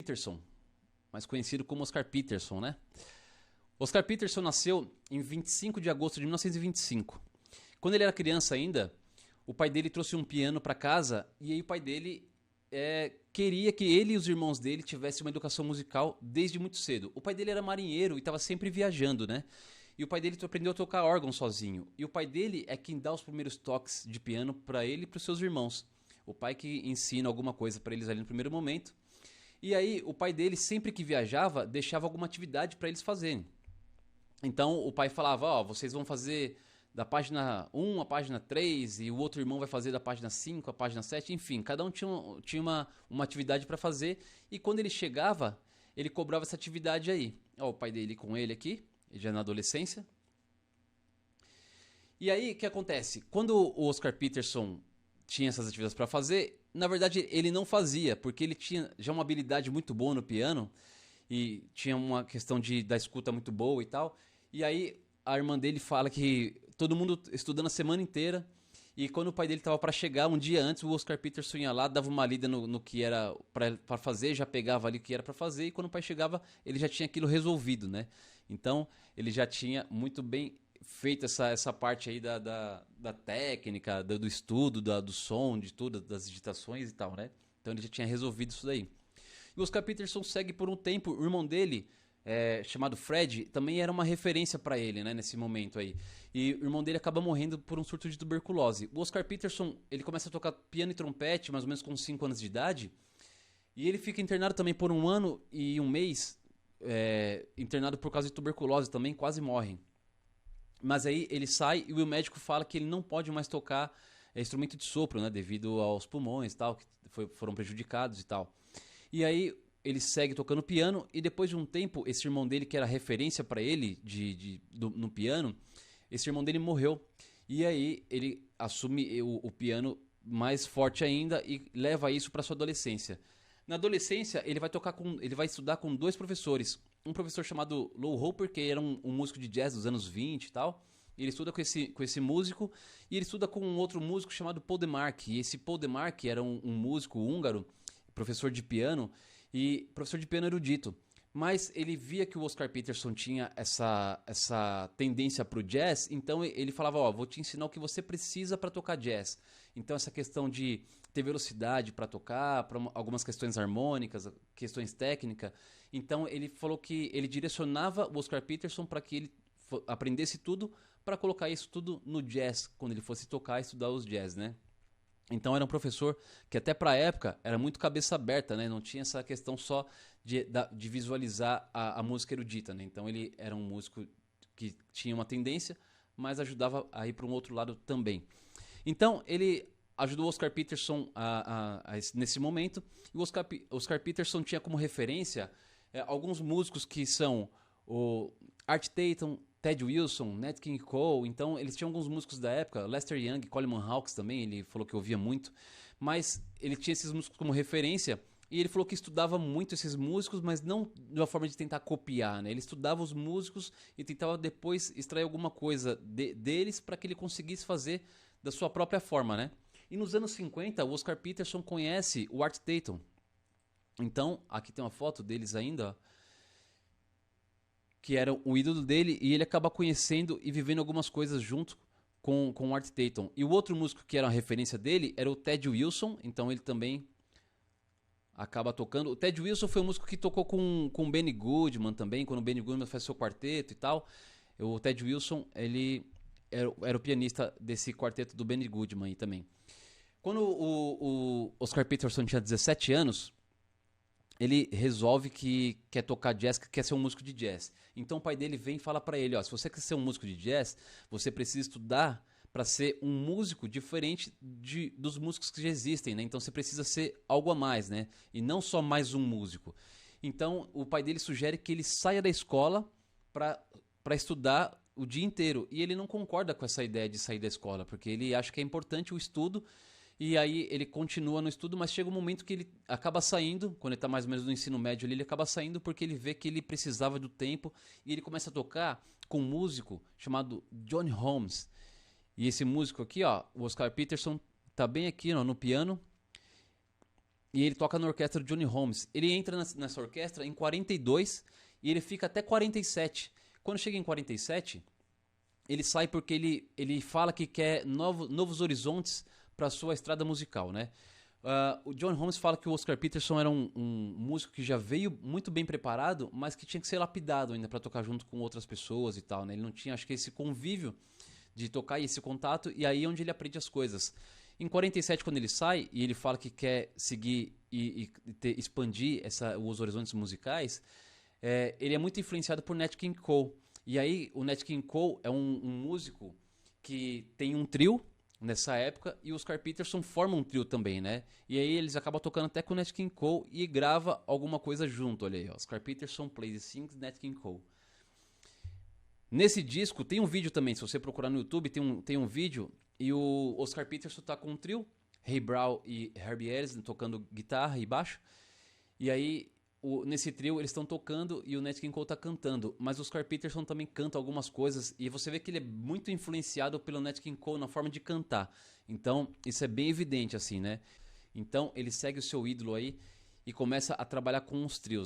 Peterson, mais conhecido como Oscar Peterson, né? Oscar Peterson nasceu em 25 de agosto de 1925. Quando ele era criança ainda, o pai dele trouxe um piano para casa e aí o pai dele queria que ele e os irmãos dele tivessem uma educação musical desde muito cedo. O pai dele era marinheiro e estava sempre viajando, né? E o pai dele aprendeu a tocar órgão sozinho. E o pai dele é quem dá os primeiros toques de piano para ele e para os seus irmãos. O pai que ensina alguma coisa para eles ali no primeiro momento. E aí o pai dele, sempre que viajava, deixava alguma atividade para eles fazerem. Então o pai falava, ó, vocês vão fazer da página 1 à página 3 e o outro irmão vai fazer da página 5 à página 7, enfim, cada um tinha uma atividade para fazer e quando ele chegava, ele cobrava essa atividade aí. Ó, o pai dele com ele aqui, já na adolescência. E aí, o que acontece? Quando o Oscar Peterson tinha essas atividades para fazer, na verdade ele não fazia, porque ele tinha já uma habilidade muito boa no piano e tinha uma questão da escuta muito boa e tal. E aí a irmã dele fala que todo mundo estudando a semana inteira e quando o pai dele estava para chegar, um dia antes, o Oscar Peterson ia lá, dava uma lida no que era para fazer, já pegava ali o que era para fazer e quando o pai chegava, ele já tinha aquilo resolvido, né? Então, ele já tinha muito bem feito essa parte aí da técnica, do estudo, do som, de tudo, das digitações e tal, né? Então, ele já tinha resolvido isso daí. E o Oscar Peterson segue por um tempo, o irmão dele, chamado Fred, também era uma referência para ele, né, nesse momento aí. E o irmão dele acaba morrendo por um surto de tuberculose. O Oscar Peterson, ele começa a tocar piano e trompete, mais ou menos com 5 anos de idade, e ele fica internado também por 1 ano e 1 mês, internado por causa de tuberculose também, quase morre. Mas aí ele sai e o médico fala que ele não pode mais tocar instrumento de sopro, né, devido aos pulmões e tal, que foram prejudicados e tal. E aí ele segue tocando piano e depois de um tempo, esse irmão dele, que era referência para ele no piano, esse irmão dele morreu. E aí ele assume o piano mais forte ainda e leva isso para sua adolescência. Na adolescência, ele vai estudar com 2 professores. Um professor chamado Lou Hopper, que era um músico de jazz dos anos 20 e tal. Ele estuda com esse músico e ele estuda com um outro músico chamado Paul Demarque. E esse Paul Demarque era um músico húngaro, professor de piano e professor de piano erudito. Mas ele via que o Oscar Peterson tinha essa tendência para o jazz, então ele falava, ó, vou te ensinar o que você precisa para tocar jazz. Então essa questão de ter velocidade para tocar, para algumas questões harmônicas, questões técnicas. Então ele falou que ele direcionava o Oscar Peterson para que ele aprendesse tudo, para colocar isso tudo no jazz, quando ele fosse tocar e estudar os jazz, né? Então era um professor que até para a época era muito cabeça aberta, né? Não tinha essa questão só de visualizar a música erudita, né? Então ele era um músico que tinha uma tendência, mas ajudava a ir para um outro lado também. Então ele ajudou o Oscar Peterson nesse momento. E o Oscar Peterson tinha como referência alguns músicos que são o Art Tatum, Ted Wilson, Nat King Cole. Então eles tinham alguns músicos da época, Lester Young, Coleman Hawkes também, ele falou que ouvia muito, mas ele tinha esses músicos como referência e ele falou que estudava muito esses músicos, mas não de uma forma de tentar copiar, né? Ele estudava os músicos e tentava depois extrair alguma coisa deles para que ele conseguisse fazer da sua própria forma, né? E nos anos 50, o Oscar Peterson conhece o Art Tatum. Então, aqui tem uma foto deles ainda, ó, que era o ídolo dele, e ele acaba conhecendo e vivendo algumas coisas junto com o Art Tatum. E o outro músico que era uma referência dele era o Ted Wilson, então ele também acaba tocando. O Ted Wilson foi um músico que tocou com o Benny Goodman também, quando o Benny Goodman faz seu quarteto e tal. O Ted Wilson, ele era o pianista desse quarteto do Benny Goodman aí também. Quando o Oscar Peterson tinha 17 anos, ele resolve que quer tocar jazz, que quer ser um músico de jazz. Então o pai dele vem e fala para ele, ó, se você quer ser um músico de jazz, você precisa estudar para ser um músico diferente dos músicos que já existem, né? Então você precisa ser algo a mais, né? E não só mais um músico. Então o pai dele sugere que ele saia da escola para estudar o dia inteiro. E ele não concorda com essa ideia de sair da escola, porque ele acha que é importante o estudo. E aí ele continua no estudo, mas chega um momento que ele acaba saindo, quando ele está mais ou menos no ensino médio ali, ele acaba saindo porque ele vê que ele precisava do tempo e ele começa a tocar com um músico chamado Johnny Holmes. E esse músico aqui, ó, o Oscar Peterson, tá bem aqui, ó, no piano. e ele toca na orquestra do Johnny Holmes. Ele entra nessa orquestra em 42 e ele fica até 47. Quando chega em 47, ele sai porque ele fala que quer novos horizontes para sua estrada musical, né? O John Holmes fala que o Oscar Peterson era um músico que já veio muito bem preparado, mas que tinha que ser lapidado ainda para tocar junto com outras pessoas e tal, né? Ele não tinha, acho que, esse convívio de tocar e esse contato, e aí é onde ele aprende as coisas. Em 47, quando ele sai e ele fala que quer seguir e expandir os horizontes musicais, ele é muito influenciado por Nat King Cole. E aí o Nat King Cole é um músico que tem um trio nessa época, e o Oscar Peterson forma um trio também, né? E aí eles acabam tocando até com o Nat King Cole e grava alguma coisa junto, olha aí, ó. Oscar Peterson plays and sings Nat King Cole. Nesse disco tem um vídeo também, se você procurar no YouTube, tem um vídeo, e o Oscar Peterson tá com um trio, Ray Brown e Herbie Harris tocando guitarra e baixo, e aí nesse trio eles estão tocando e o Nat King Cole tá cantando, mas o Oscar Peterson também canta algumas coisas e você vê que ele é muito influenciado pelo Nat King Cole na forma de cantar. Então isso é bem evidente assim, né? Então ele segue o seu ídolo aí e começa a trabalhar com os trios.